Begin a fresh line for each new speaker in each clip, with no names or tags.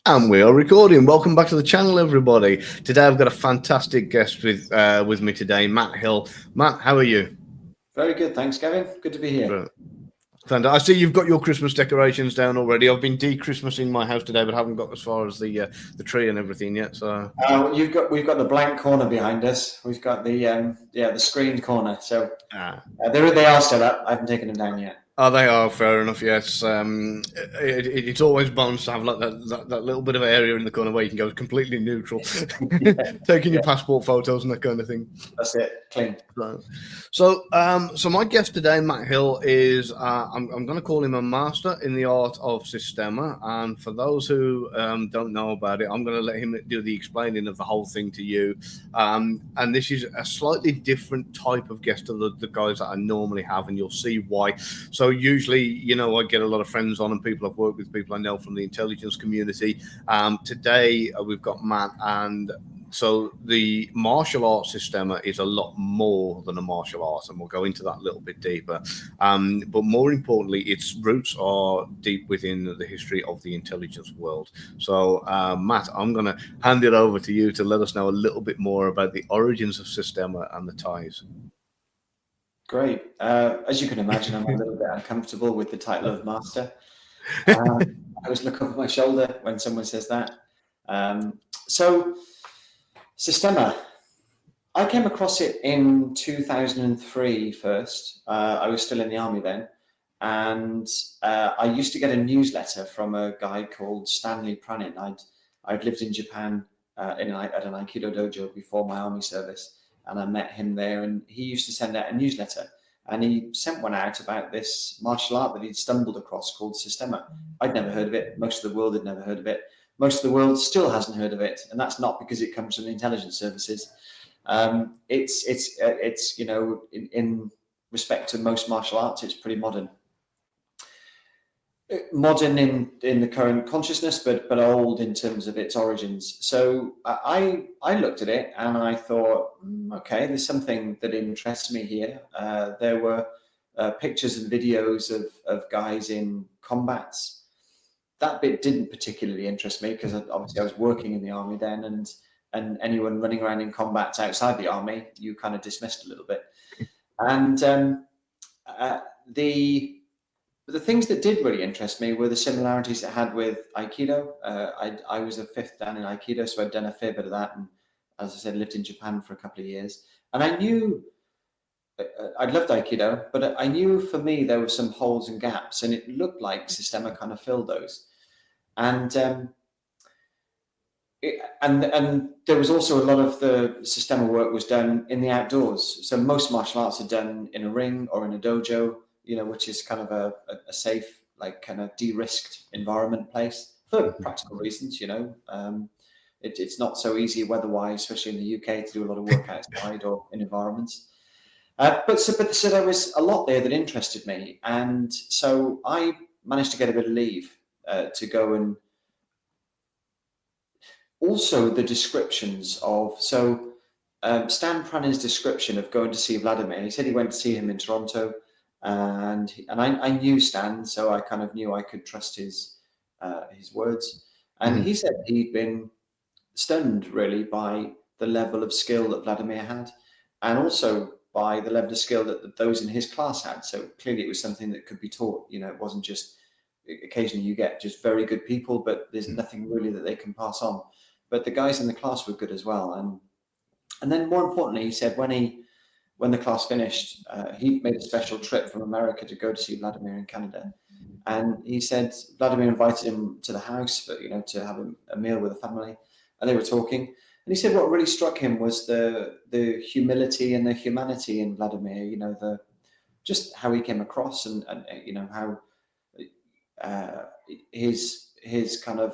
And we are recording. Welcome back to the channel, everybody. Today I've got a fantastic guest with me today, Matt Hill. Matt, how are you?
Very good, thanks, Gavin. Good to be here.
I see you've got your Christmas decorations down already. I've been de-Christmasing my house today, but haven't got as far as the tree and everything yet. So
we've got the blank corner behind us. We've got the screened corner. So they are still up. I haven't taken them down yet.
Oh, they are, fair enough, yes. It's always bonus to have like that little bit of area in the corner where you can go completely neutral, taking your passport photos and that kind of thing.
That's it, clean.
So my guest today, Matt Hill, is I'm going to call him a master in the art of Systema. And for those who don't know about it, I'm going to let him do the explaining of the whole thing to you. And this is a slightly different type of guest to the guys that I normally have, and you'll see why. So usually, I get a lot of friends on and people I've worked with, people I know from the intelligence community. Today, we've got Matt, and so the martial arts system is a lot more than a martial art, and we'll go into that a little bit deeper. But more importantly, its roots are deep within the history of the intelligence world. So, Matt, I'm going to hand it over to you to let us know a little bit more about the origins of Systema and the ties.
Great. As you can imagine, I'm a little bit uncomfortable with the title of master. I always look over my shoulder when someone says that. So, Systema, I came across it in 2003 first. I was still in the army then. And I used to get a newsletter from a guy called Stanley Pranin. I'd lived in Japan at an Aikido dojo before my army service. And I met him there, and he used to send out a newsletter. And he sent one out about this martial art that he'd stumbled across called Systema. I'd never heard of it. Most of the world had never heard of it. Most of the world still hasn't heard of it, and that's not because it comes from the intelligence services. It's in respect to most martial arts, it's pretty modern. Modern in the current consciousness, but old in terms of its origins. So I looked at it and I thought, okay, there's something that interests me here. There were pictures and videos of guys in combats. That bit didn't particularly interest me because obviously I was working in the army then, and anyone running around in combats outside the army, you kind of dismissed a little bit. And the things that did really interest me were the similarities it had with Aikido. I was a fifth dan in Aikido, so I'd done a fair bit of that, and as I said, lived in Japan for a couple of years. And I knew I'd loved Aikido, but I knew for me there were some holes and gaps, and it looked like Systema kind of filled those. And there was also a lot of the Systema work was done in the outdoors. So most martial arts are done in a ring or in a dojo, which is kind of a safe, like kind of de-risked environment place for practical reasons. It's not so easy weather-wise, especially in the UK, to do a lot of work outside or in environments. But there was a lot there that interested me, and so I managed to get a bit of leave to go, and also the descriptions of Stan Pranin's description of going to see Vladimir. He said he went to see him in Toronto, and I knew Stan, so I kind of knew I could trust his words. And he said he'd been stunned really by the level of skill that Vladimir had, and also by the level of skill that those in his class had. So clearly it was something that could be taught. It wasn't just occasionally you get just very good people, but there's nothing really that they can pass on. But the guys in the class were good as well. And then more importantly, he said when the class finished, he made a special trip from America to go to see Vladimir in Canada. And he said Vladimir invited him to the house for, to have a meal with the family, and they were talking. And he said what really struck him was the humility and the humanity in Vladimir. Just how he came across, and how his kind of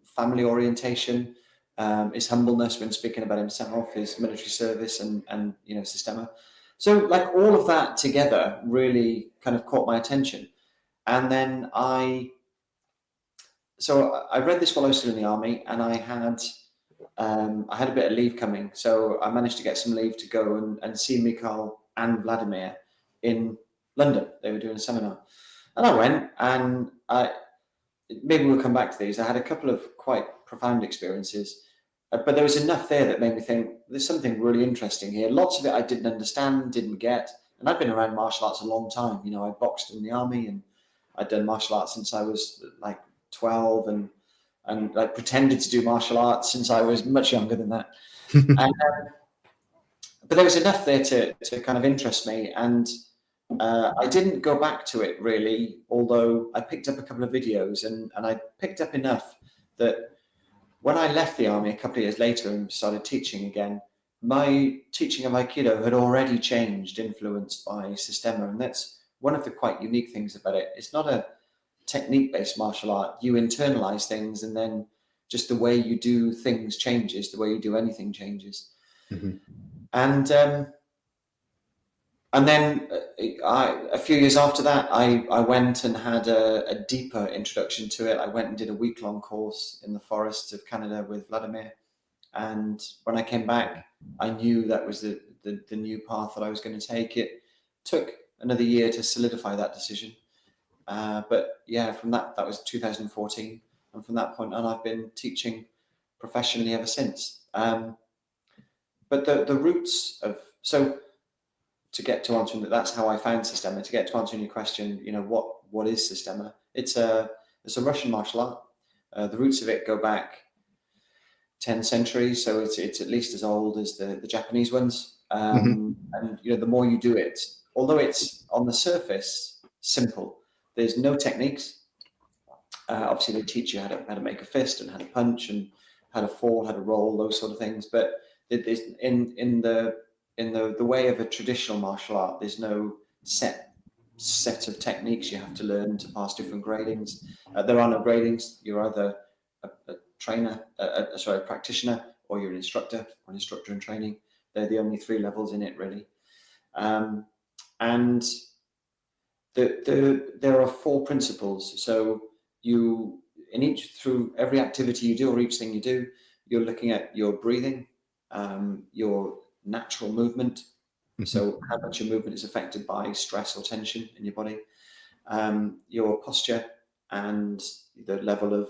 family orientation, his humbleness when speaking about himself, his military service, and Systema. So like all of that together really kind of caught my attention. And then I read this while I was still in the army, and I had a bit of leave coming, so I managed to get some leave to go and see Mikhail and Vladimir in London. They were doing a seminar, and I went, and maybe we'll come back to these. I had a couple of quite profound experiences, but there was enough there that made me think there's something really interesting here. Lots of it I didn't understand, didn't get, and I've been around martial arts a long time. You know, I boxed in the army, and I'd done martial arts since I was like 12, and I pretended to do martial arts since I was much younger than that. And, but there was enough there to kind of interest me, and I didn't go back to it really, although I picked up a couple of videos, and I picked up enough that when I left the army a couple of years later and started teaching again, my teaching of Aikido had already changed, influenced by Systema, and that's one of the quite unique things about it. It's not a technique-based martial art. You internalize things, and then just the way you do things changes, the way you do anything changes. And then a few years after that, I went and had a deeper introduction to it. I went and did a week-long course in the forests of Canada with Vladimir. And when I came back, I knew that was the new path that I was going to take. It took another year to solidify that decision. But yeah, from that was 2014. And from that point on, I've been teaching professionally ever since. But the roots of, so to get to answering that, that's how I found Systema. To get to answering your question, you know, what is Systema? It's a Russian martial art. The roots of it go back 10 centuries, so it's at least as old as the Japanese ones. And you know, the more you do it, although it's on the surface simple, there's no techniques. Obviously, they teach you how to make a fist and how to punch and how to fall, how to roll, those sort of things. But there's in the way of a traditional martial art, there's no set of techniques you have to learn to pass different gradings. There are no gradings. You're either a trainer, a practitioner, or you're an instructor in training. They're the only three levels in it, really. And there are four principles. So through every activity you do or each thing you do, you're looking at your breathing, your natural movement. So how much your movement is affected by stress or tension in your body, your posture, and the level of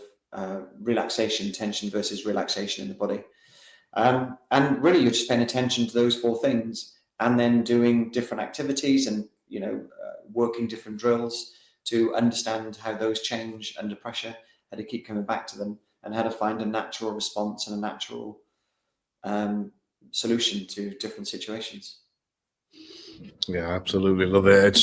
relaxation, tension versus relaxation in the body. And really, you're just paying attention to those four things, and then doing different activities and, you know, working different drills to understand how those change under pressure, how to keep coming back to them, and how to find a natural response and a natural solution to different situations.
Yeah, absolutely love it.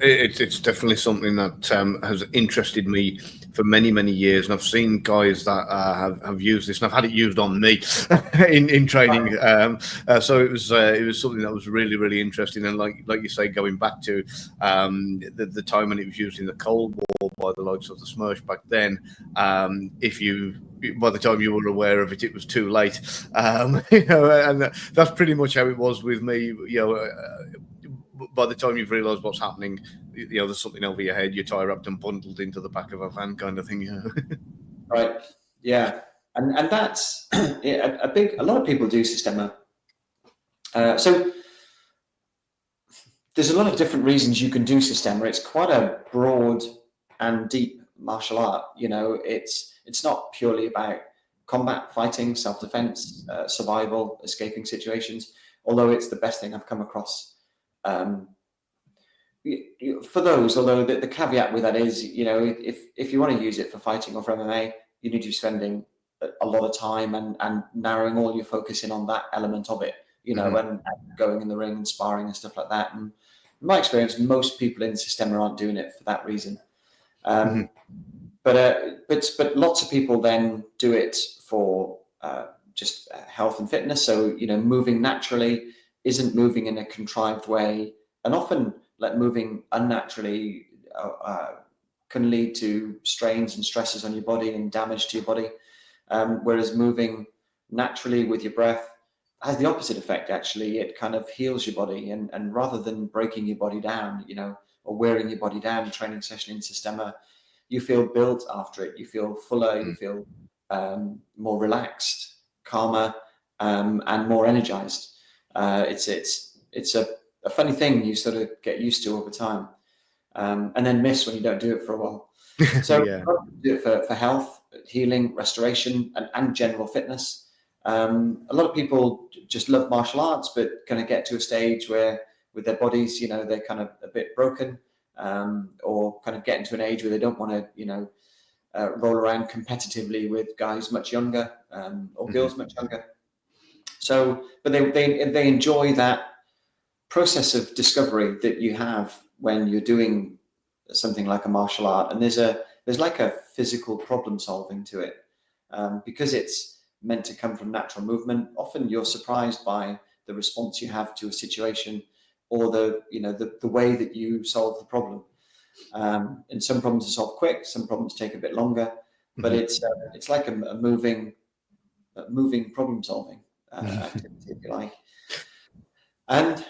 It's definitely something that has interested me for many years, and I've seen guys that have used this, and I've had it used on me in training. So it was something that was really interesting, and like you say, going back to the time when it was used in the Cold War by the likes of the Smersh back then. By the time you were aware of it, it was too late. You know, and that's pretty much how it was with me. You know. By the time you've realised what's happening, you know, there's something over your head, you're tie wrapped and bundled into the back of a van, kind of thing. Yeah.
Right. Yeah. And that's a lot of people do Systema. So there's a lot of different reasons you can do Systema. It's quite a broad and deep martial art. You know, it's not purely about combat, fighting, self-defense, survival, escaping situations, although it's the best thing I've come across. For those, although the caveat with that is, you know, if you want to use it for fighting or for MMA, you need to be spending a lot of time and narrowing all your focus in on that element of it, you know, and going in the ring and sparring and stuff like that. And in my experience, most people in Systema aren't doing it for that reason. But lots of people then do it for just health and fitness. So, you know, moving naturally, isn't moving in a contrived way, and often like moving unnaturally can lead to strains and stresses on your body and damage to your body. Whereas moving naturally with your breath has the opposite effect. Actually, it kind of heals your body, and rather than breaking your body down, you know, or wearing your body down, training session in Systema, you feel built after it. You feel fuller. You feel more relaxed, calmer, and more energized. It's a funny thing you sort of get used to over time, and then miss when you don't do it for a while. So
Yeah.
a lot of people do it for health, healing, restoration, and general fitness. A lot of people just love martial arts, but kind of get to a stage where with their bodies, they're kind of a bit broken, or kind of get into an age where they don't want to, roll around competitively with guys much younger, or girls much younger. So, but they enjoy that process of discovery that you have when you're doing something like a martial art, and there's like a physical problem solving to it, because it's meant to come from natural movement. Often you're surprised by the response you have to a situation, or the way that you solve the problem. And some problems are solved quick, some problems take a bit longer, but it's like a moving problem solving activity, if you like. And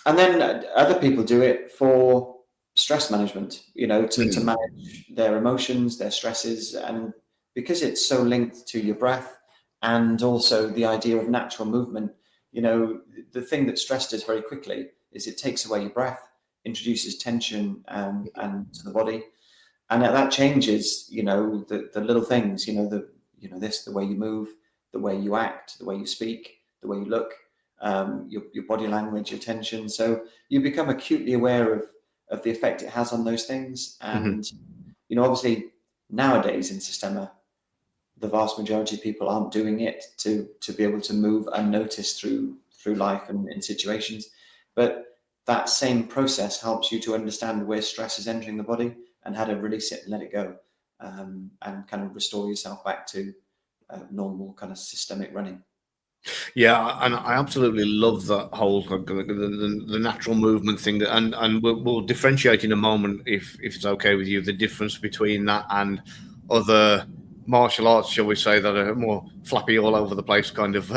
then other people do it for stress management, to manage their emotions, their stresses, and because it's so linked to your breath and also the idea of natural movement. The thing that stress does very quickly is it takes away your breath, introduces tension and to the body, and that changes, the little things, the way you move, the way you act, the way you speak, the way you look, your body language, your tension. So you become acutely aware of the effect it has on those things. And, obviously nowadays in Systema, the vast majority of people aren't doing it to be able to move unnoticed through life and in situations. But that same process helps you to understand where stress is entering the body and how to release it and let it go, and kind of restore yourself back to normal kind of systemic running.
Yeah, and I absolutely love that whole the natural movement thing, and we'll differentiate in a moment, if it's okay with you, the difference between that and other martial arts, shall we say, that are more flappy, all over the place kind of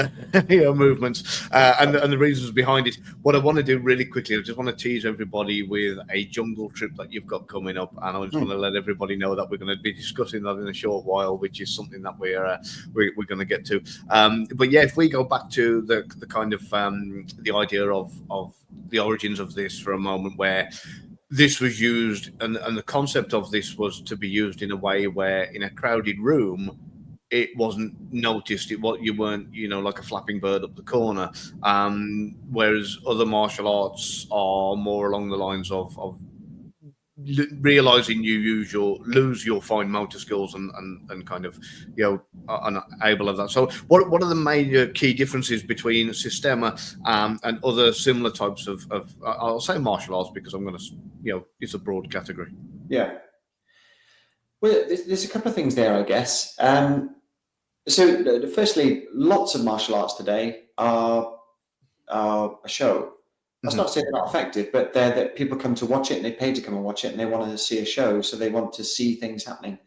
movements, and the reasons behind it. What I want to do really quickly, I just want to tease everybody with a jungle trip that you've got coming up, and I just want to let everybody know that we're going to be discussing that in a short while, which is something that we're going to get to. But yeah, if we go back to the kind of the idea of the origins of this for a moment, where this was used, and the concept of this was to be used in a way where in a crowded room it wasn't noticed. You weren't, like a flapping bird up the corner. Whereas other martial arts are more along the lines of realizing you lose your fine motor skills and kind of unable of that. So what are the major key differences between Systema and other similar types of I'll say martial arts, because I'm going to it's a broad category.
Yeah. Well, there's a couple of things there, I guess. So firstly, lots of martial arts today are a show. That's not to say they're not effective, but that people come to watch it and they pay to come and watch it, and they want to see a show, so they want to see things happening.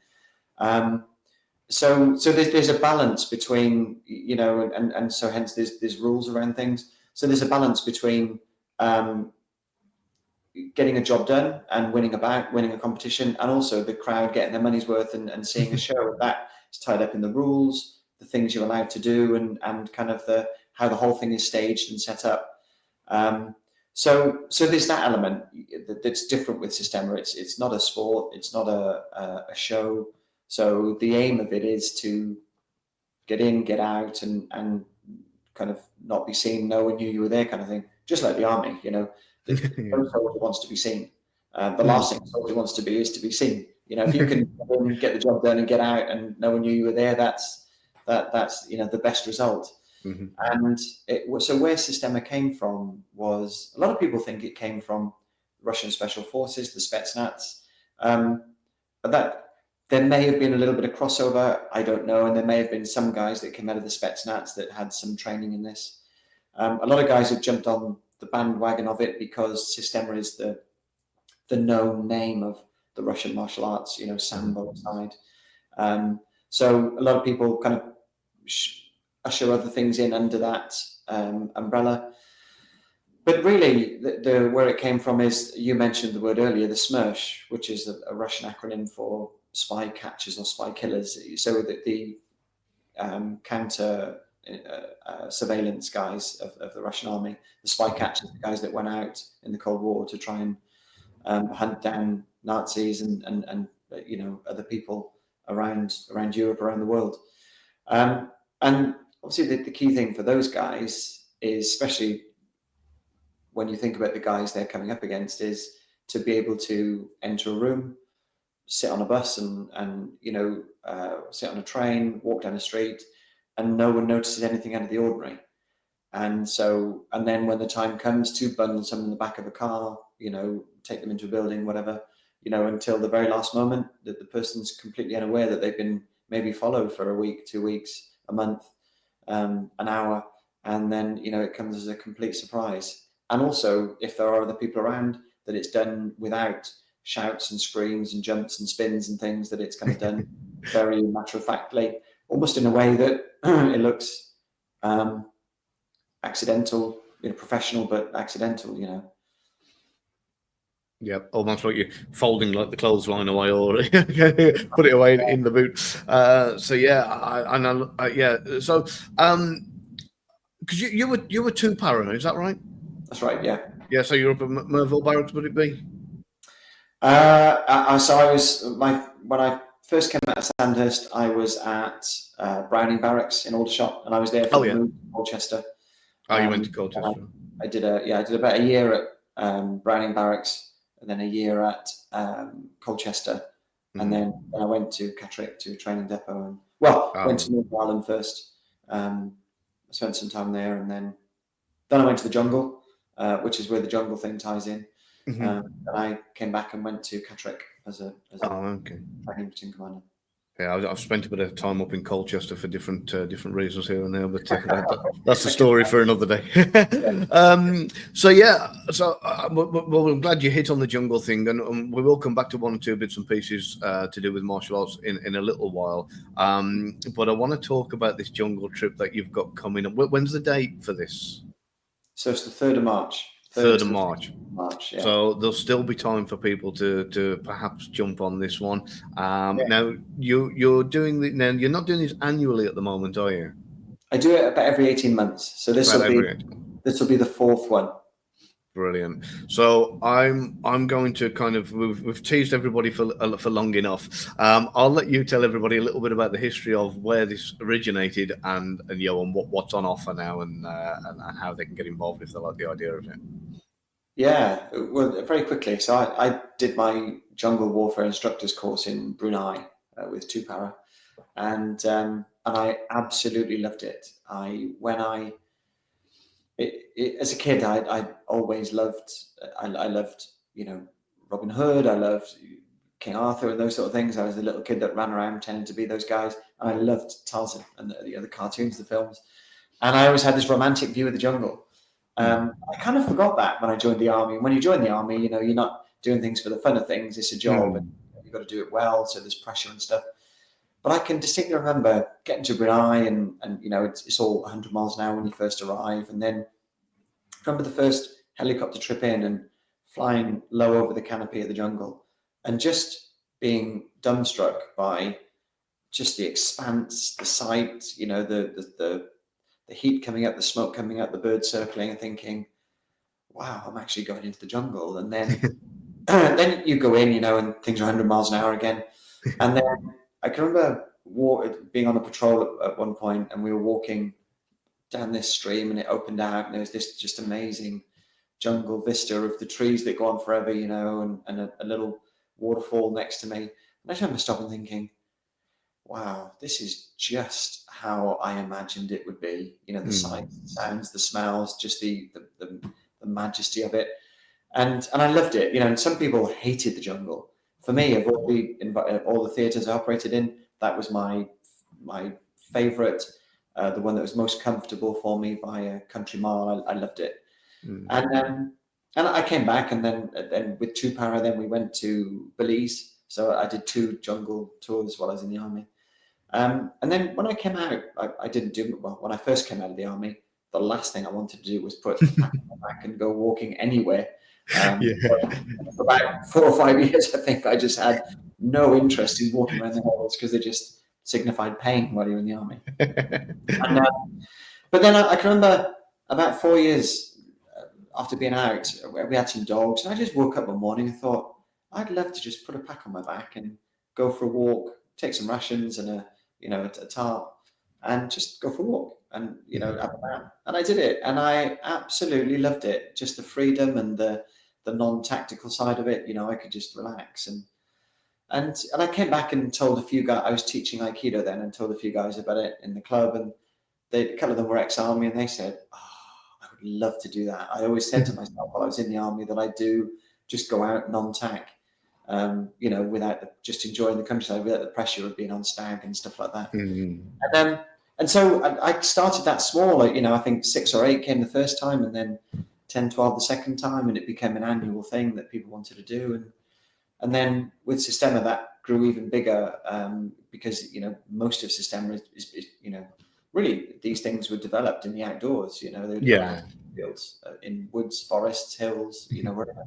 So there's a balance between, and so hence there's rules around things. So there's a balance between getting a job done and winning a competition, and also the crowd getting their money's worth and seeing a show. That is tied up in the rules, the things you're allowed to do, and kind of how the whole thing is staged and set up. So there's that element that's different with Systema. It's not a sport, it's not a show. So the aim of it is to get in, get out, and kind of not be seen. No one knew you were there, kind of thing. Just like the army, the soldier wants to be seen. The last thing a soldier wants to be is to be seen. If you can get the job done and get out, and no one knew you were there, that's the best result. And so where Systema came from was, a lot of people think it came from Russian special forces, the Spetznaz. But that there may have been a little bit of crossover, I don't know, and there may have been some guys that came out of the Spetznaz that had some training in this. A lot of guys have jumped on the bandwagon of it because Systema is the known name of the Russian martial arts, Sambo aside. So a lot of people kind of usher other things in under that umbrella. But really, where it came from is, you mentioned the word earlier, the SMERSH, which is a Russian acronym for spy catchers or spy killers. So that the counter surveillance guys of the Russian army, the spy catchers, the guys that went out in the Cold War to try and hunt down Nazis and other people around Europe, around the world. And obviously the key thing for those guys is, especially when you think about the guys they're coming up against, is to be able to enter a room, sit on a bus and sit on a train, walk down the street, and no one notices anything out of the ordinary. And then when the time comes to bundle someone in the back of a car, take them into a building, whatever, until the very last moment, that the person's completely unaware that they've been maybe followed for a week, 2 weeks, a month, an hour, and then it comes as a complete surprise. And also, if there are other people around, that it's done without shouts and screams and jumps and spins and things, that it's kind of done very matter-of-factly, almost in a way that it looks accidental, professional, but accidental,
Yeah, almost like you're folding like the clothesline away, or put it away in the boot. So because you were 2 para, is that right?
That's right. Yeah.
Yeah. So you're up at Merville Barracks, would it be?
So I was when I first came out of Sandhurst, I was at Browning Barracks in Aldershot, and I was there for the move to Colchester.
Oh, you went to Colchester.
I did about a year at Browning Barracks, and then a year at Colchester, and then I went to Catterick to a training depot, and went to Northern Ireland first. I spent some time there, and then I went to the jungle, which is where the jungle thing ties in. And I came back and went to Catterick as a training platoon commander.
Yeah, I've spent a bit of time up in Colchester for different reasons here and there, but that's a story for another day. Well, I'm glad you hit on the jungle thing, and we will come back to 1 or 2 bits and pieces to do with martial arts in a little while. But I want to talk about this jungle trip that you've got coming up. When's the date for this?
So it's the 3rd of March.
3rd of March.
Yeah.
So there'll still be time for people to perhaps jump on this one. Now you're doing now you're not doing this annually at the moment, are you?
I do it about every 18 months. So this will be the 4th one.
Brilliant. So I'm going to kind of we've teased everybody for long enough. I'll let you tell everybody a little bit about the history of where this originated and what's on offer now and how they can get involved if they like the idea of it.
Yeah, well, very quickly. So I did my jungle warfare instructors course in Brunei with 2 para, and I absolutely loved it. As a kid, I always loved. I loved, Robin Hood. I loved King Arthur and those sort of things. I was a little kid that ran around pretending to be those guys, and I loved Tarzan and the other cartoons, the films. And I always had this romantic view of the jungle. I kind of forgot that when I joined the army. When you join the army, you're not doing things for the fun of things. It's a job, and you've got to do it well. So there's pressure and stuff. But I can distinctly remember getting to Brunei, and it's all 100 miles an hour when you first arrive. And then I remember the first helicopter trip in and flying low over the canopy of the jungle, and just being dumbstruck by just the expanse, the sight, the heat coming up, the smoke coming up, the birds circling, and thinking, wow, I'm actually going into the jungle. And then then you go in, and things are 100 miles an hour again. And then I can remember being on a patrol at one point, and we were walking down this stream, and it opened out, and there was this just amazing jungle vista of the trees that go on forever, and a little waterfall next to me. And I just remember stopping thinking, wow, this is just how I imagined it would be. The sights, the sounds, the smells, just the majesty of it. And I loved it. And some people hated the jungle. For me, of all the theatres I operated in, that was my favourite, the one that was most comfortable for me by a country mile. I loved it. And I came back, and then with 2 para, then we went to Belize. So I did 2 jungle tours while I was in the army. And then when I came out, I didn't do well. When I first came out of the army, the last thing I wanted to do was put back and go walking anywhere. For about 4 or 5 years, I think I just had no interest in walking around the halls because they just signified pain while you're in the army. But then I can remember about 4 years after being out, we had some dogs, and I just woke up one morning and thought, I'd love to just put a pack on my back and go for a walk, take some rations and a tarp, and just go for a walk and have a nap. And I did it, and I absolutely loved it. Just the freedom and the non-tactical side of it. I could just relax and I came back and told a few guys. I was teaching Aikido then, and told a few guys about it in the club, and a couple of them were ex-army, and they said, "Oh, I would love to do that." I always said to myself while I was in the army that I do just go out non-tac, without just enjoying the countryside, without the pressure of being on stag and stuff like that. And so I started that small. I think 6 or 8 came the first time, and then 10, 12 the second time, and it became an annual thing that people wanted to do. And then with Systema, that grew even bigger because most of Systema is really these things were developed in the outdoors. They were developed in fields, in woods, forests, hills, wherever.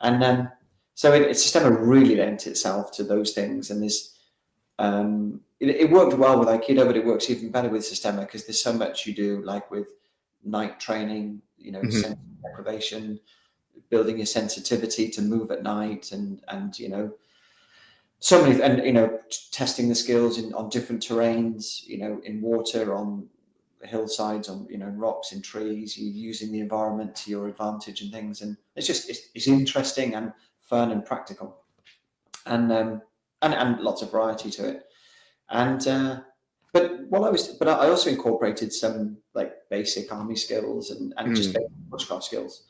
And so Systema really lent itself to those things. And this it worked well with Aikido, but it works even better with Systema because there's so much you do, like with night training, sense deprivation, building your sensitivity to move at night, and so many, and testing the skills on different terrains, in water, on hillsides, on rocks, in trees, you using the environment to your advantage and things. And it's interesting and fun and practical, and lots of variety to it. And but I also incorporated some like basic army skills and just basic bushcraft skills.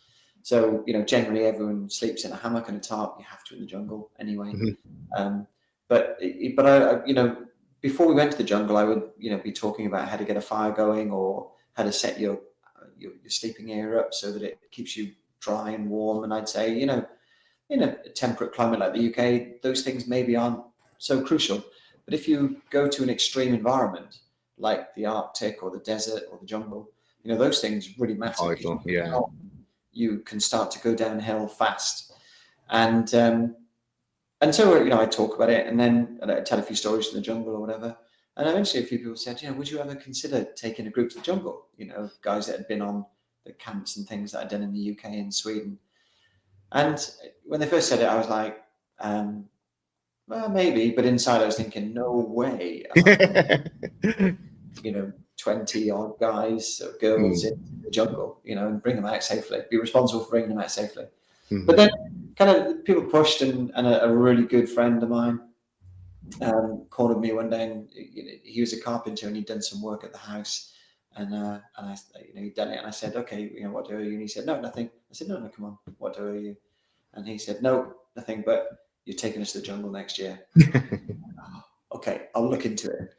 So generally everyone sleeps in a hammock and a tarp. You have to in the jungle anyway. But I before we went to the jungle, I would be talking about how to get a fire going, or how to set your sleeping area up so that it keeps you dry and warm. And I'd say in a temperate climate like the UK, those things maybe aren't so crucial. But if you go to an extreme environment like the Arctic or the desert or the jungle, those things really matter. You can start to go downhill fast. And so I talk about it, and then I tell a few stories from the jungle or whatever. And eventually a few people said, would you ever consider taking a group to the jungle? Guys that had been on the camps and things that I'd done in the UK and Sweden. And when they first said it, I was like, well, maybe, but inside I was thinking, no way. 20 odd guys or girls in the jungle, and bring them out safely, be responsible for bringing them out safely. But then kind of people pushed, and a really good friend of mine cornered me one day, and he was a carpenter and he'd done some work at the house, and I he'd done it, and I said, okay, what do I owe you? And he said, no, nothing. I said, no, come on, what do I owe you? And he said, no, nothing, but you're taking us to the jungle next year. Okay, I'll look into it.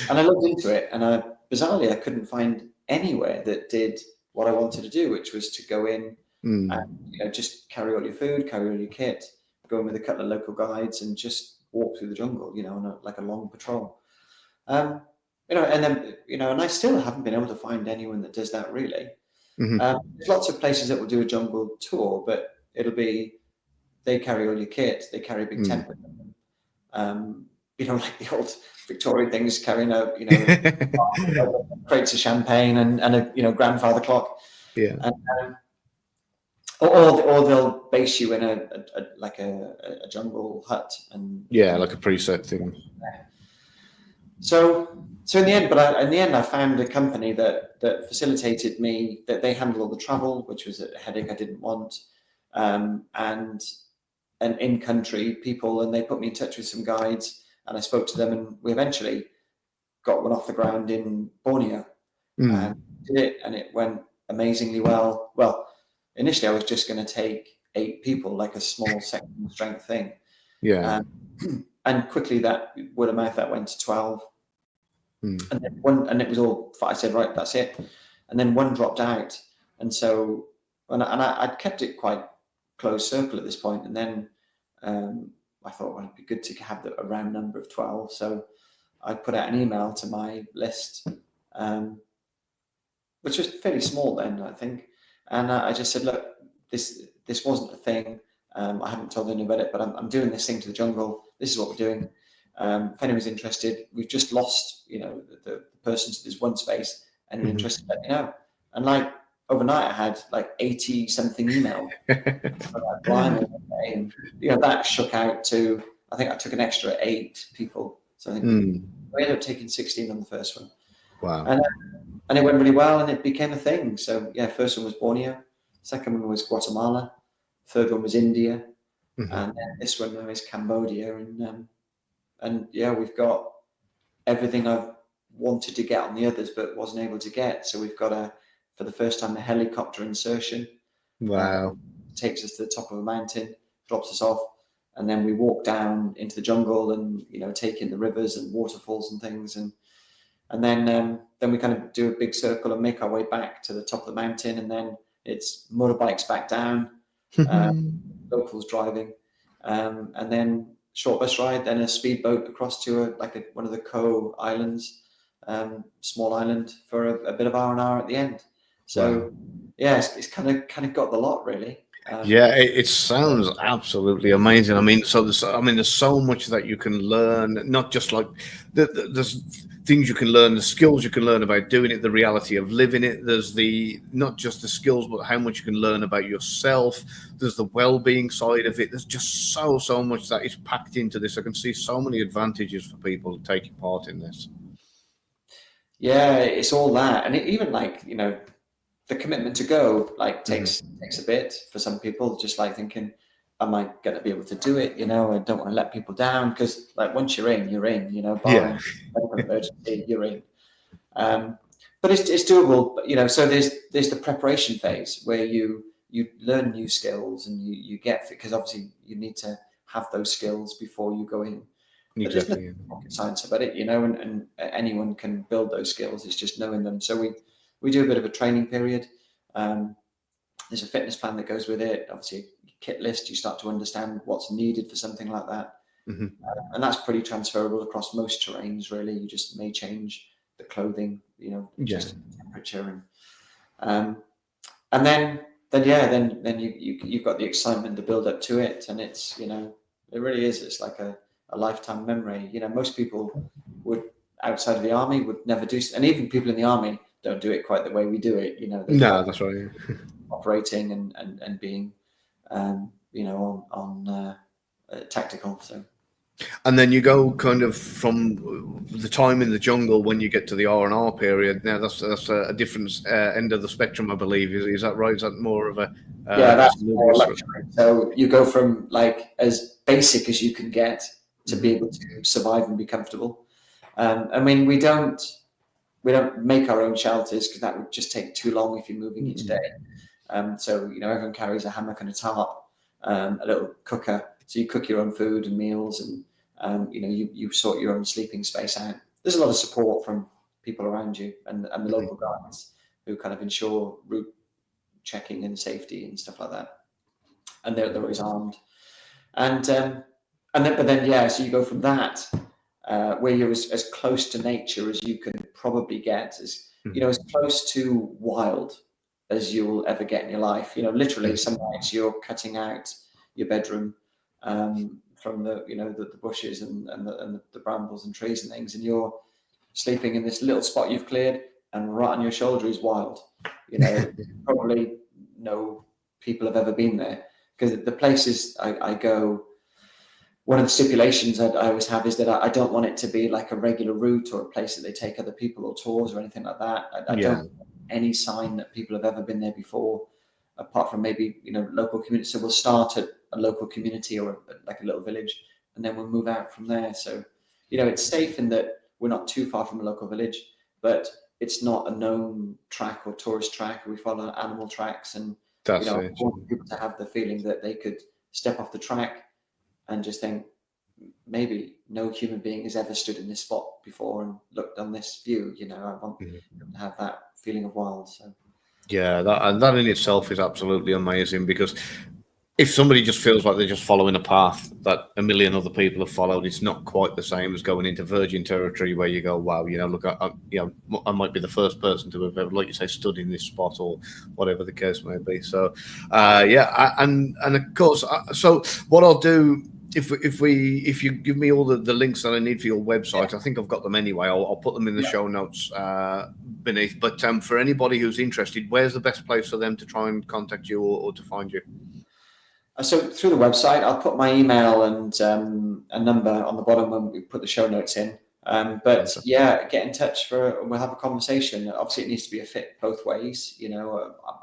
And I looked into it, and bizarrely, I couldn't find anywhere that did what I wanted to do, which was to go in and just carry all your food, carry all your kit, go in with a couple of local guides, and just walk through the jungle, on like a long patrol. And then and I still haven't been able to find anyone that does that really. There's lots of places that will do a jungle tour, but it'll be they carry all your kit, they carry a big tent with them. Like the old Victorian things, carrying crates of champagne and a grandfather clock.
Yeah.
And, or they'll base you in a jungle hut, and
like a preset thing.
So in the end, I found a company that facilitated me, that they handled all the travel, which was a headache I didn't want, and in-country people, and they put me in touch with some guides, and I spoke to them, and we eventually got one off the ground in Borneo, and did it, and it went amazingly well. Well, initially I was just going to take 8 people, like a small second strength thing. And quickly that word of mouth, that went to 12. And then and it was all, I said, right, that's it. And then one dropped out. And so, I'd kept it quite close circle at this point. And then I thought, well, it'd be good to have a round number of 12. So I put out an email to my list, which was fairly small then, I think. And I just said, look, this wasn't a thing. I haven't told anyone about it, but I'm doing this thing to the jungle. This is what we're doing. If anyone's interested, we've just lost, the person to this one space, and interested, let me know. And like overnight I had like 80 something emails. Like, blimey, okay. And that shook out to, I think I took an extra 8 people. So I think we ended up taking 16 on the first one.
Wow.
And it went really well, and it became a thing. So yeah, first one was Borneo, second one was Guatemala, third one was India, and then this one now is Cambodia. And yeah, we've got everything I've wanted to get on the others but wasn't able to get. So we've got for the first time, a helicopter insertion.
Wow.
Takes us to the top of a mountain, drops us off, and then we walk down into the jungle and take in the rivers and waterfalls and things, and then we kind of do a big circle and make our way back to the top of the mountain, and then it's motorbikes back down, locals driving, and then short bus ride, then a speedboat across to one of the Ko Islands, small island, for a bit of R&R at the end. So yeah, it's kind of got the lot, really.
Yeah, it sounds absolutely amazing. I mean, there's so much that you can learn, not just like there's things you can learn, the skills you can learn about doing it, the reality of living it. There's not just the skills, but how much you can learn about yourself. There's the well-being side of it. There's just so much that is packed into this. I can see so many advantages for people taking part in this.
Yeah, it's all that, and even the commitment to go takes a bit for some people. Just like thinking, am I going to be able to do it? I don't want to let people down, because once you're in, you're in. Barring medical emergency, you're in. But it's doable. But so there's the preparation phase where you learn new skills and you get, because obviously you need to have those skills before you go in.
Exactly.
There's no rocket science about it, and anyone can build those skills. It's just knowing them. So we do a bit of a training period. There's a fitness plan that goes with it. Obviously, kit list, you start to understand what's needed for something like that. And that's pretty transferable across most terrains, really. You just may change the clothing, just temperature. And then you've got the excitement, the build up to it. And it's, it really is. It's like a lifetime memory. Most people outside of the army would never do, and even people in the army don't do it quite the way we do it.
No, that's right.
Operating and being, on tactical. So.
And then you go kind of from the time in the jungle when you get to the R&R period. Now that's a different end of the spectrum, I believe. Is that right? Is that more of a
that's more luxury. So you go from as basic as you can get to be able to survive and be comfortable. I mean, we don't make our own shelters, because that would just take too long if you're moving each day. So everyone carries a hammock and a tarp, a little cooker, so you cook your own food and meals, and you sort your own sleeping space out. There's a lot of support from people around you and the local guards, who kind of ensure route checking and safety and stuff like that. And they're always armed. So you go from that, where you're as close to nature as you can probably get, as as close to wild as you'll ever get in your life. Literally, some nights you're cutting out your bedroom from the bushes and the brambles and trees and things, and you're sleeping in this little spot you've cleared, and right on your shoulder is wild. Probably no people have ever been there, because the places I go, one of the stipulations I always have is that I don't want it to be like a regular route or a place that they take other people or tours or anything like that. I don't want any sign that people have ever been there before, apart from maybe local community. So we'll start at a local community or like a little village, and then we'll move out from there. So it's safe in that we're not too far from a local village, but it's not a known track or tourist track. We follow animal tracks, and I want people to have the feeling that they could step off the track and just think, maybe no human being has ever stood in this spot before and looked on this view. I want them to have that feeling of wild. So
yeah, that in itself is absolutely amazing, because if somebody just feels like they're just following a path that a million other people have followed, it's not quite the same as going into virgin territory where you go, wow, look, I might be the first person to have ever, like you say, stood in this spot, or whatever the case may be. So, and of course, so what I'll do, if you give me all the links that I need for your website, I think I've got them anyway. I'll put them in the show notes beneath. But for anybody who's interested, where's the best place for them to try and contact you or to find you?
So through the website, I'll put my email and a number on the bottom when we put the show notes in. But yeah, get in touch we'll have a conversation. Obviously, it needs to be a fit both ways.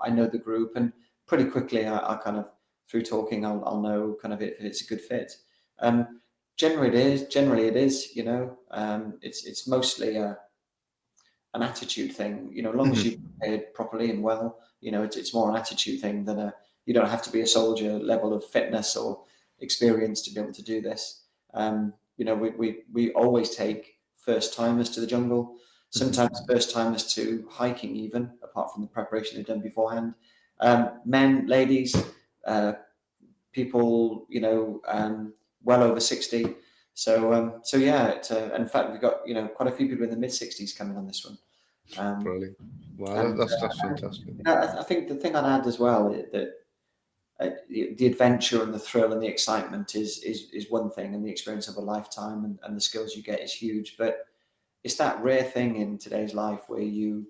I know the group, and pretty quickly, I kind of through talking, I'll know kind of if it's a good fit. Generally, it is. It's mostly an attitude thing. As long as you're prepared properly and well, it's more an attitude thing than you don't have to be a soldier level of fitness or experience to be able to do this. We always take first timers to the jungle, sometimes first timers to hiking, even apart from the preparation they've done beforehand. Men, ladies, people, well over 60. So yeah, in fact, we've got quite a few people in the mid-60s coming on this one.
Brilliant. Wow, that's fantastic.
I think the thing I'd add as well is that the adventure and the thrill and the excitement is one thing, and the experience of a lifetime and the skills you get is huge. But it's that rare thing in today's life where you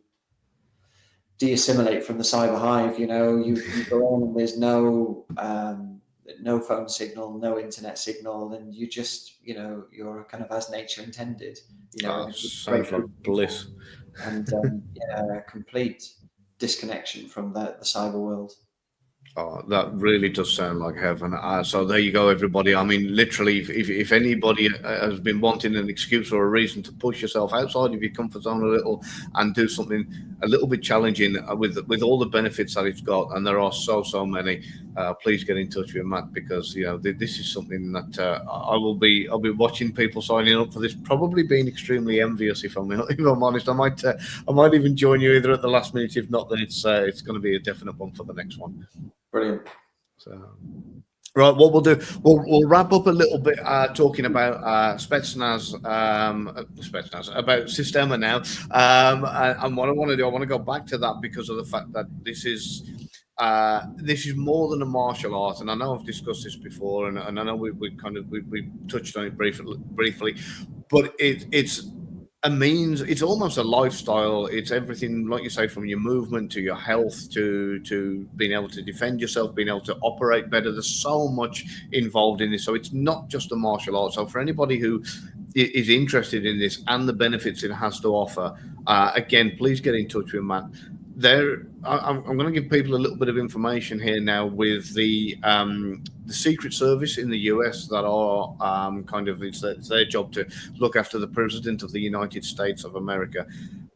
de-assimilate from the cyber hive. You go on and there's no phone signal, no internet signal, and you just you're kind of as nature intended.
Sounds like bliss.
And complete disconnection from the cyber world.
Oh, that really does sound like heaven. So there you go, everybody. I mean, literally, if anybody has been wanting an excuse or a reason to push yourself outside of your comfort zone a little and do something a little bit challenging with all the benefits that it's got, and there are so many, please get in touch with Matt, because this is something that I'll be watching people signing up for this, probably being extremely envious if I'm honest. I might even join you either at the last minute. If not, then it's going to be a definite one for the next one.
Brilliant.
So, right, what we'll do, we'll wrap up a little bit talking about Spetznaz, about Systema now. And what I want to do, I want to go back to that because of the fact that this is more than a martial art, and I know I've discussed this before, and I know we touched on it briefly, but it's a means. It's almost a lifestyle. It's everything, like you say, from your movement to your health to being able to defend yourself, being able to operate better. There's so much involved in this, so it's not just a martial art. So for anybody who is interested in this and the benefits it has to offer, again, please get in touch with Matt. I'm going to give people a little bit of information here now with the Secret Service in the US that are it's their job to look after the President of the United States of America.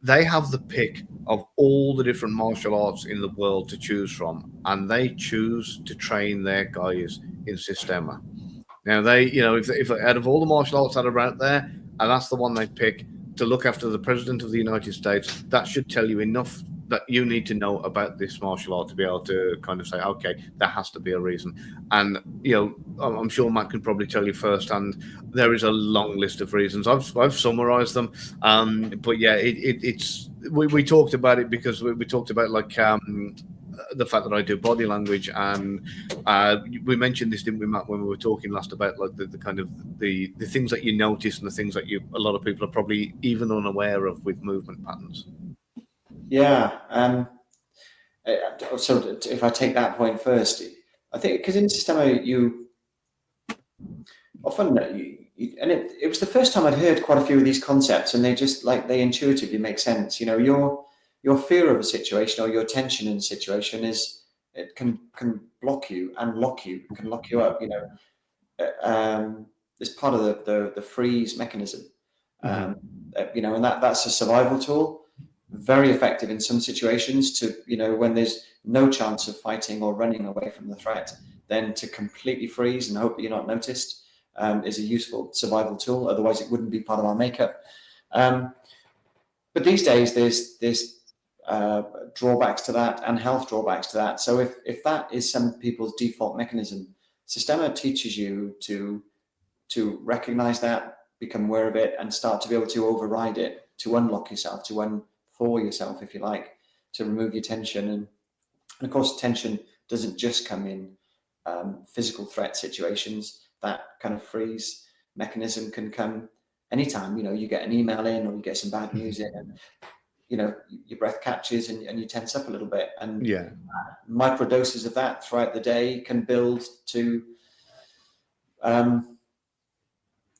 They have the pick of all the different martial arts in the world to choose from, and they choose to train their guys in Systema. Now if out of all the martial arts that are out there, and that's the one they pick to look after the President of the United States, that should tell you enough that you need to know about this martial art to be able to kind of say, okay, there has to be a reason. And I'm sure Matt can probably tell you first, and there is a long list of reasons. I've summarized them, but yeah, we talked about it because we talked about the fact that I do body language, and we mentioned this, didn't we, Matt, when we were talking last about like the kind of the things that you notice and the things that a lot of people are probably even unaware of with movement patterns.
Yeah. So if I take that point first, I think because in Systema you often and it was the first time I'd heard quite a few of these concepts, and they intuitively make sense. Your fear of a situation or your tension in a situation it can block you and lock you, can lock you up. It's part of the freeze mechanism. And that's a survival tool. Very effective in some situations to, when there's no chance of fighting or running away from the threat, then to completely freeze and hope that you're not noticed is a useful survival tool. Otherwise, it wouldn't be part of our makeup. But these days, there's drawbacks to that and health drawbacks to that. So if that is some people's default mechanism, Systema teaches you to recognize that, become aware of it, and start to be able to override it, to unlock yourself, to unthaw yourself, if you like, to remove your tension. And of course, tension doesn't just come in physical threat situations. That kind of freeze mechanism can come anytime. You get an email in, or you get some bad news in, and your breath catches and you tense up a little bit, and
Yeah.
micro doses of that throughout the day can build to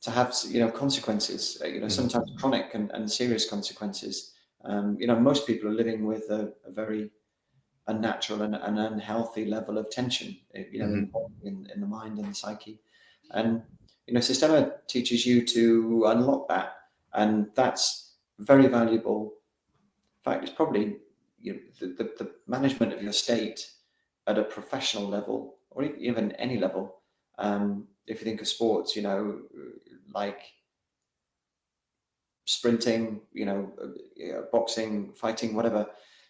have consequences, sometimes chronic and serious consequences. Most people are living with a very unnatural and an unhealthy level of tension, in the mind and the psyche. And Systema teaches you to unlock that, and that's very valuable. In fact, it's probably the management of your state at a professional level, or even any level. If you think of sports, like sprinting, boxing, fighting, whatever,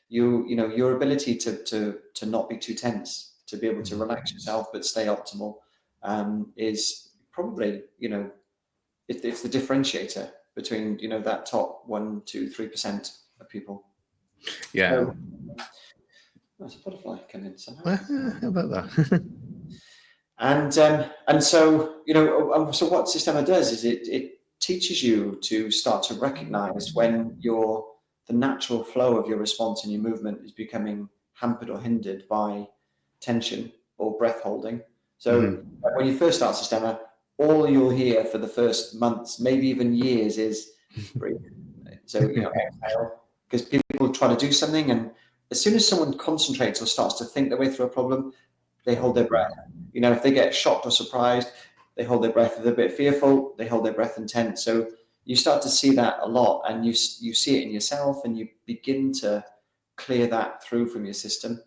your ability to not be too tense, to be able to relax yourself but stay optimal, is probably, it's the differentiator between, that top 1, 2, 3% of people.
Yeah.
So, there's a butterfly coming in somehow.
How about that?
And so, so what Systema does is it teaches you to start to recognize when the natural flow of your response and your movement is becoming hampered or hindered by tension or breath holding. So when you first start Systema, all you'll hear for the first months, maybe even years, is breathe. So, exhale, because people try to do something, and as soon as someone concentrates or starts to think their way through a problem, they hold their breath. If they get shocked or surprised, they hold their breath. If they're a bit fearful, they hold their breath and tense. So you start to see that a lot, and you see it in yourself, and you begin to clear that through from your system.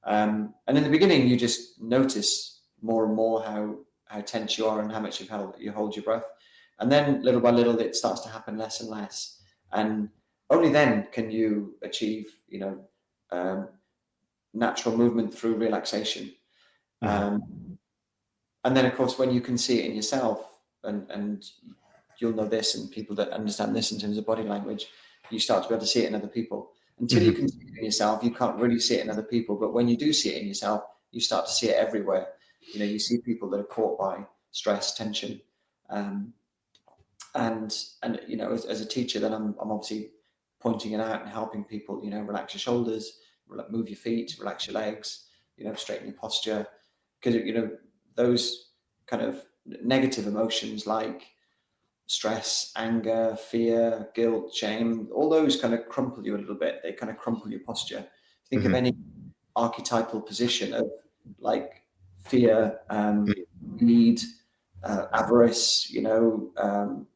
And in the beginning, you just notice more and more how tense you are and how much you hold your breath. And then little by little, it starts to happen less and less. And only then can you achieve, natural movement through relaxation. And then, of course, when you can see it in yourself, and you'll know this, and people that understand this in terms of body language, you start to be able to see it in other people. Until you can see it in yourself, you can't really see it in other people. But when you do see it in yourself, you start to see it everywhere. You see people that are caught by stress, tension, and as a teacher, then I'm obviously pointing it out and helping people. Relax your shoulders, move your feet, relax your legs, straighten your posture, because those kind of negative emotions like stress, anger, fear, guilt, shame, all those kind of crumple you a little bit. They kind of crumple your posture. Think of any archetypal position of like fear, need, avarice,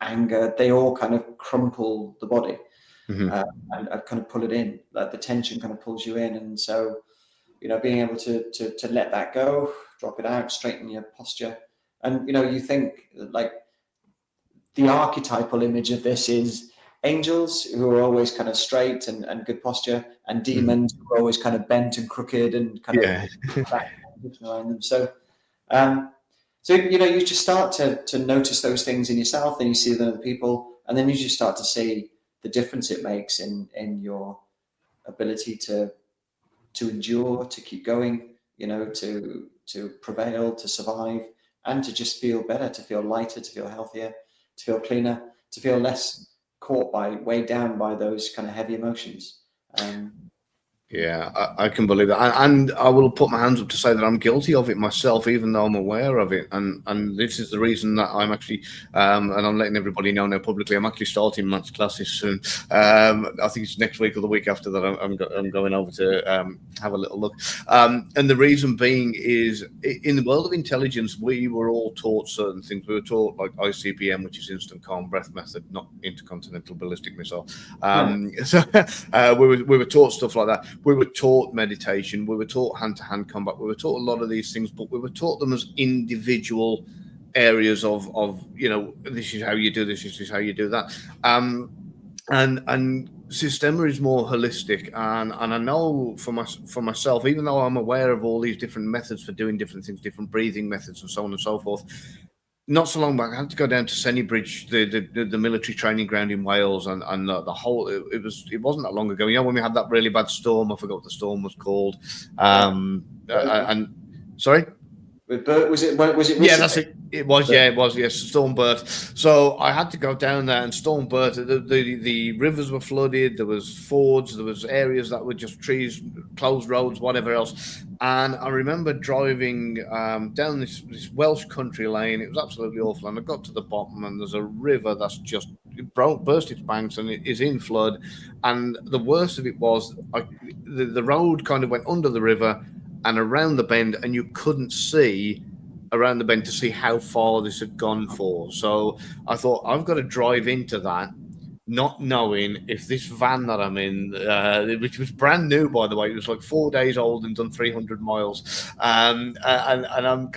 anger. They all kind of crumple the body and kind of pull it in. Like the tension kind of pulls you in, and so being able to let that go, drop it out, straighten your posture. And, you think like the archetypal image of this is angels who are always kind of straight and good posture, and demons who are always kind of bent and crooked and kind of back around them. So, you just start to notice those things in yourself, and you see them in other people, and then you just start to see the difference it makes in your ability to endure, to keep going, to prevail, to survive, and to just feel better, to feel lighter, to feel healthier, to feel cleaner, to feel less weighed down by those kind of heavy emotions.
Yeah, I can believe that, and I will put my hands up to say that I'm guilty of it myself, even though I'm aware of it. And this is the reason that I'm actually, and I'm letting everybody know now publicly, I'm actually starting maths classes soon. I think it's next week or the week after that. I'm going over to have a little look. And the reason being is, in the world of intelligence, we were all taught certain things. We were taught like ICBM, which is instant calm breath method, not intercontinental ballistic missile. So we were taught stuff like that. We were taught meditation. We were taught hand-to-hand combat. We were taught a lot of these things, but we were taught them as individual areas of this is how you do this, this is how you do that. And Systema is more holistic, and I know for myself, even though I'm aware of all these different methods for doing different things, different breathing methods, and so on and so forth. Not so long back, I had to go down to Sennybridge, the military training ground in Wales, and the whole. It wasn't that long ago. When we had that really bad storm, I forgot what the storm was called. And sorry,
Was it recently?
Yeah, that's it. It was, yeah, it was, yes, Storm Bert. So I had to go down there, and Storm Bert, the rivers were flooded, there was fords, there was areas that were just trees, closed roads, whatever else. And I remember driving down this Welsh country lane. It was absolutely awful. And I got to the bottom, and there's a river that's just burst its banks, and it is in flood. And the worst of it was, the road kind of went under the river and around the bend, and you couldn't see around the bend to see how far this had gone for. So I thought, I've got to drive into that, not knowing if this van that I'm in, which was brand new, by the way, it was like 4 days old and done 300 miles. And I'm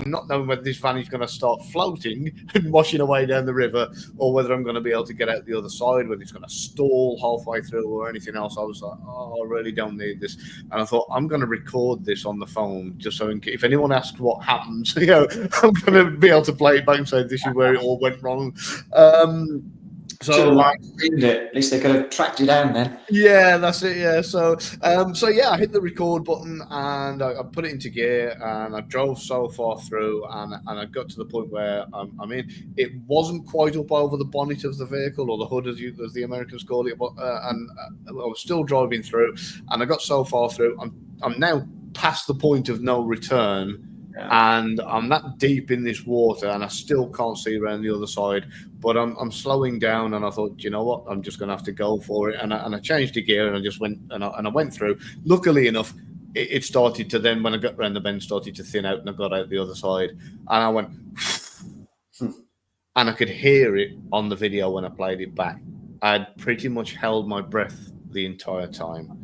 not knowing whether this van is going to start floating and washing away down the river, or whether I'm going to be able to get out the other side, whether it's going to stall halfway through or anything else. I was like, oh, I really don't need this. And I thought, I'm going to record this on the phone, just so if anyone asks what happens, I'm going to be able to play it back and say, this is where it all went wrong.
So live streamed it. At least they could have tracked you down then.
Yeah, that's it. Yeah. So yeah, I hit the record button, and I put it into gear, and I drove so far through, and I got to the point where I'm in. It wasn't quite up over the bonnet of the vehicle, or the hood, as the Americans call it, but and I was still driving through, and I got so far through. I'm now past the point of no return. Yeah. And I'm that deep in this water, and I still can't see around the other side. But I'm slowing down, and I thought, you know what, I'm just going to have to go for it. And I changed the gear, and I just went, and I went through. Luckily enough, it started to then, when I got around the bend, started to thin out, and I got out the other side, and I went, and I could hear it on the video when I played it back. I'd pretty much held my breath the entire time.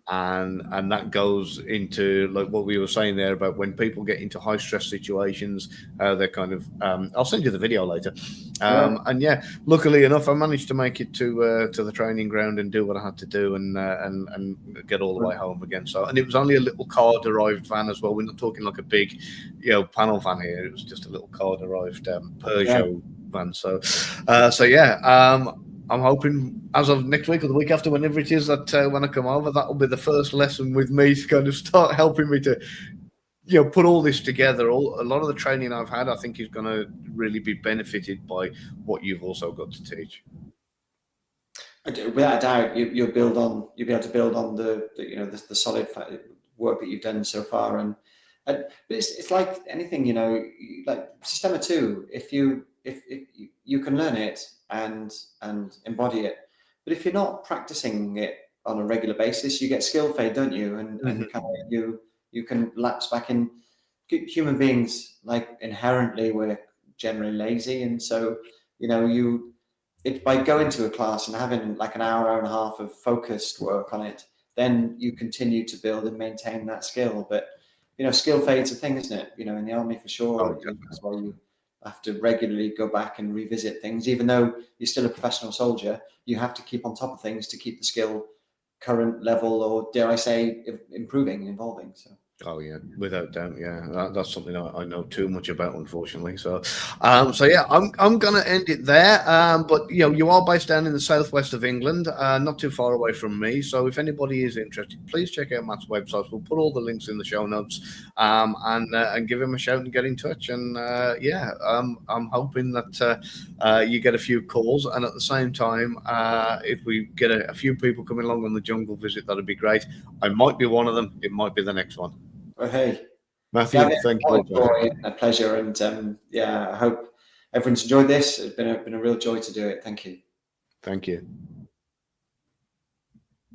And that goes into like what we were saying there about when people get into high stress situations, they're kind of I'll send you the video later. And yeah, luckily enough, I managed to make it to the training ground and do what I had to do, and get all the way home again. So, and it was only a little car derived van as well. We're not talking like a big panel van here. It was just a little car derived Peugeot van. So yeah, I'm hoping as of next week or the week after, whenever it is, that when I come over, that'll be the first lesson with me to kind of start helping me to, put all this together. A lot of the training I've had, I think, is going to really be benefited by what you've also got to teach.
Without a doubt, you'll be able to build on the solid work that you've done so far, but it's like anything, like Systema 2. If you can learn it and embody it, but if you're not practicing it on a regular basis, you get skill fade, don't you? And kind of you can lapse back in. Human beings, like, inherently, we're generally lazy, and so by going to a class and having like an hour and a half of focused work on it, then you continue to build and maintain that skill. But skill fade's a thing, isn't it? In the army, for sure. That's why you have to regularly go back and revisit things. Even though you're still a professional soldier, you have to keep on top of things to keep the skill current level, or dare I say, improving, evolving. So.
Oh yeah, without doubt, yeah. That's something I know too much about, unfortunately. So yeah, I'm gonna end it there. But you are based down in the southwest of England, not too far away from me. So if anybody is interested, please check out Matt's website. We'll put all the links in the show notes, and give him a shout and get in touch. And I'm hoping that you get a few calls, and at the same time, if we get a few people coming along on the jungle visit, that'd be great. I might be one of them. It might be the next one.
Oh, hey,
Matthew, Gavin, thank you.
A pleasure, and I hope everyone's enjoyed this. It's been a real joy to do it. Thank you.
Thank you.